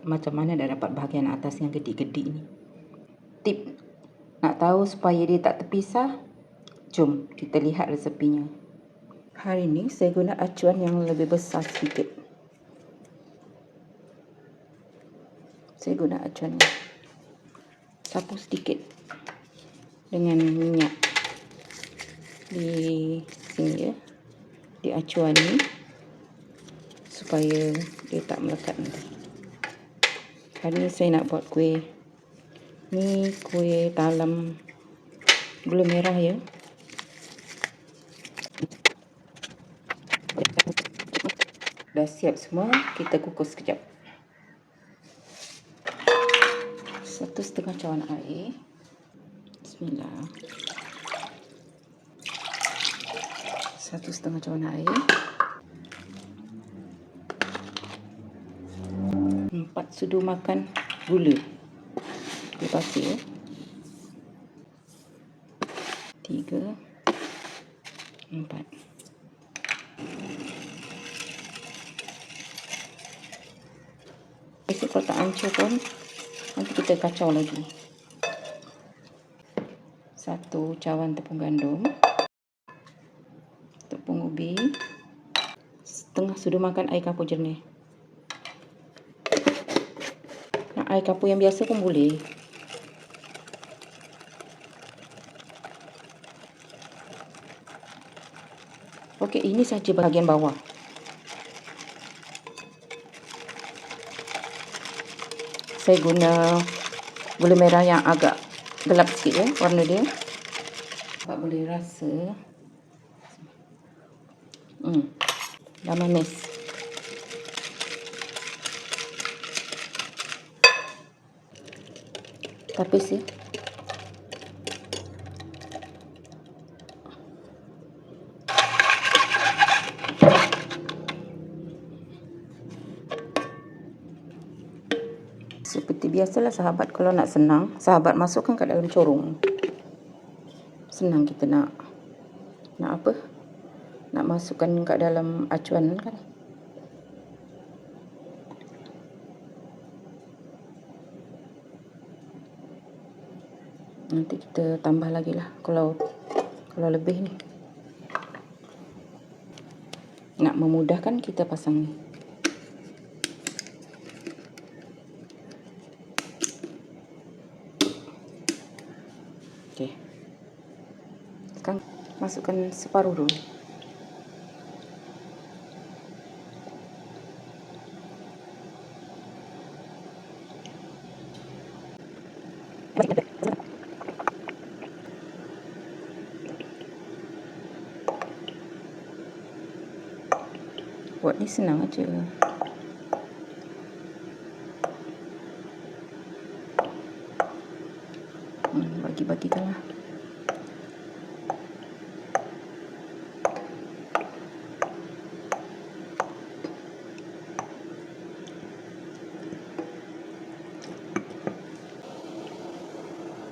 macam mana dah dapat bahagian atas yang gedik-gedik ni. Tip nak tahu supaya dia tak terpisah, jom kita lihat resepinya. Hari ni saya guna acuan yang lebih besar sedikit. Saya guna acuan ni. Sapu sedikit dengan minyak di sini ya, di acuan ni, supaya dia tak melekat nanti. Hari ni saya nak buat kuih. Ni kuih talam gula merah ya. Dah siap semua, kita kukus sekejap. 1,5 cawan air. Bismillah. 1,5 cawan air. 4 sudu makan gula pasir. 3, 4. Kalau tak hancur pun nanti kita kacau lagi. 1 cawan tepung gandum, tepung ubi, setengah sudu makan air kapur jernih. Nak air kapur yang biasa pun boleh. Okey, ini saja bahagian bawah. Saya guna gula merah yang agak gelap sikit ya, warna dia. Awak boleh rasa dah manis. Tapis ya. Seperti biasalah sahabat, kalau nak senang, sahabat masukkan kat dalam corong. Senang kita nak apa? Nak masukkan kat dalam acuan kan. Nanti kita tambah lagi lah kalau lebih ni. Nak memudahkan kita pasang ni. Okey. Sekarang masukkan separuh dulu. Buat ni senang aja. Bagi-bagikan lah.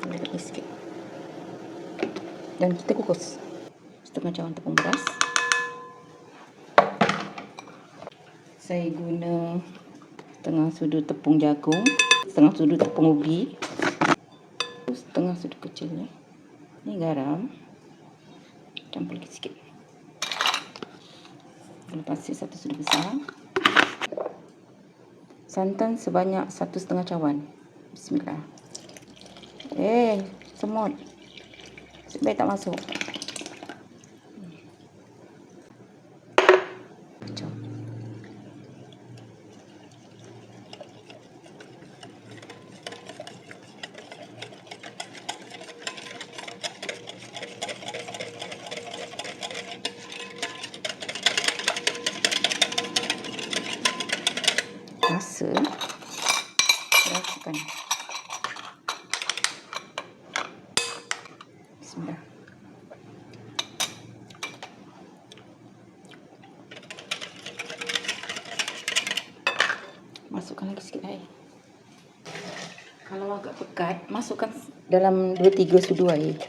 Lagi sikit. Dan kita kukus. Setengah cawan tepung beras. Saya guna setengah sudu tepung jagung, setengah sudu tepung ubi, setengah sudu kecil ni. Ni garam. Campur lagi sikit. Gula pasir 1 sudu besar. Santan sebanyak 1,5 cawan. Bismillah. Semut. Sebaik tak masuk. Rasakan. Bismillah. Masukkan lagi sikit air. Kalau agak pekat, masukkan dalam 2-3 sudu air.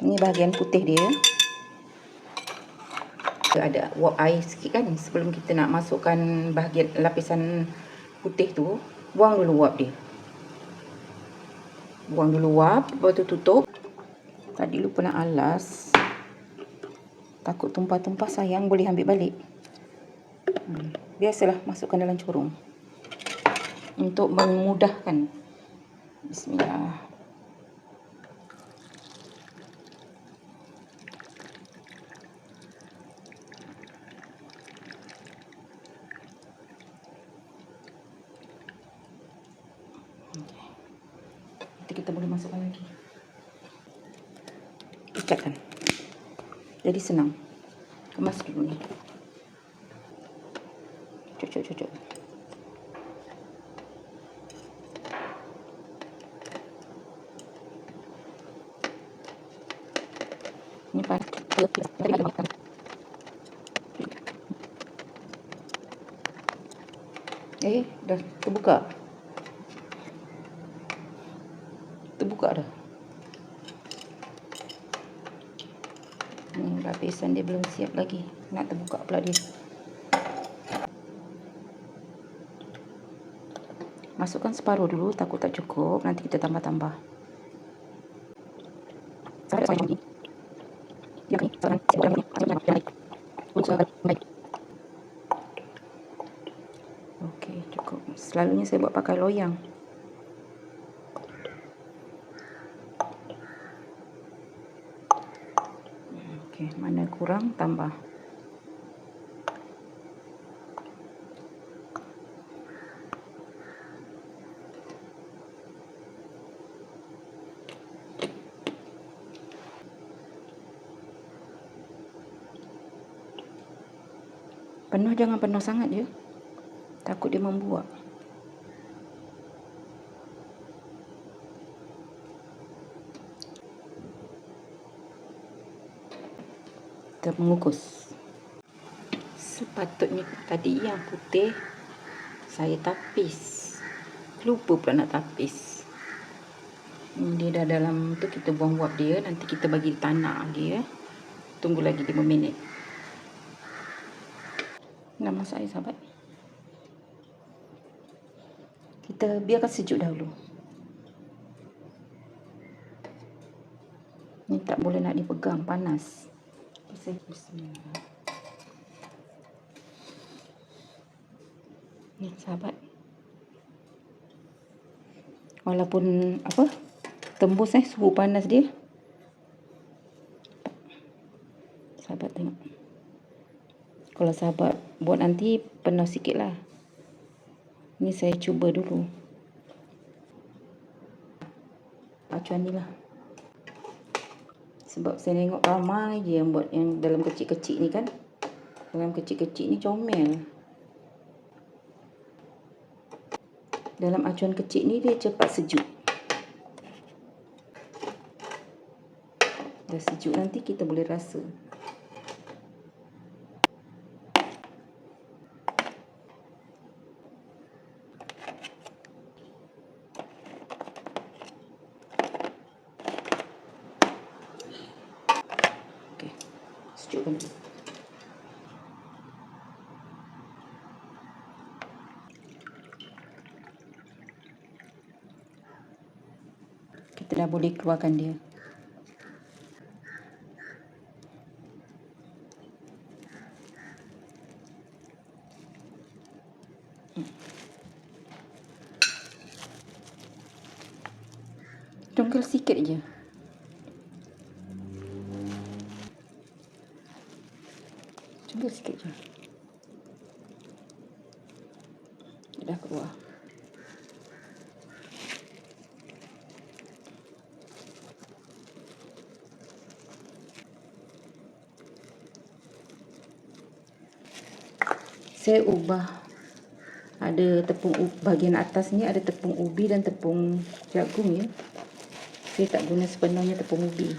Ini bahagian putih dia. Ada wap air sikit kan sebelum kita nak masukkan bahagian lapisan putih tu. Buang dulu wap dia. Buang dulu wap, lepas tu tutup. Tadi lupa nak alas. Takut tumpah-tumpah, sayang, boleh ambil balik. Biasalah masukkan dalam corong. Untuk memudahkan. Bismillah. Nanti kita boleh masukkan lagi. Ikatkan. Jadi senang. Kemas dulu ni. Cucuk. Ini dah terbuka. Terbuka dah. Ni lapisan dia belum siap lagi. Nak terbuka pula dia. Masukkan separuh dulu, takut tak cukup. Nanti kita tambah-tambah. Okey, cukup. Selalunya saya buat pakai loyang. Okey, mana kurang tambah. Penuh, jangan penuh sangat je. Takut dia membuak. Kita mengukus. Sepatutnya tadi yang putih saya tapis. Lupa pula nak tapis. Dia dah dalam tu, kita buang wap dia. Nanti kita bagi tanak lagi ya. Tunggu lagi 5 minit. Dah masak air, sahabat. Kita biarkan sejuk dahulu. Ni tak boleh nak dipegang, panas. Bismillah. Ni sahabat. Walaupun tembus suhu panas dia. Sahabat tengok. Kalau sahabat buat nanti penuh sikit lah. Ni saya cuba dulu. Acuan ni lah. Sebab saya tengok ramai je yang buat yang dalam kecil-kecil ni kan. Dalam kecil-kecil ni comel. Dalam acuan kecil ni dia cepat sejuk. Dah sejuk nanti kita boleh rasa. Okey. Sejukkan dulu. Kita dah boleh keluarkan dia. Tunggal sikit je. Tunggal sikit je. Dah keluar. Saya ubah. Ada tepung bahagian atas ni ada tepung ubi dan tepung jagung ya. Saya tak guna sepenuhnya tepung ubi.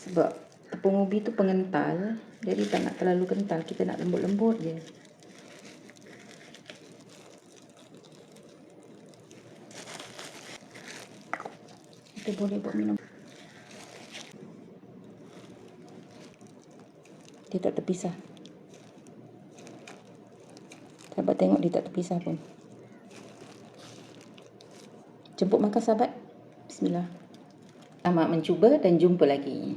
Sebab tepung ubi tu pengental, jadi tak nak terlalu kental, kita nak lembut-lembut je. Kita boleh buat minum. Dia tak terpisah. Sahabat tengok dia tak terpisah pun. Jemput makan sahabat. Bismillah. Selamat mencuba dan jumpa lagi.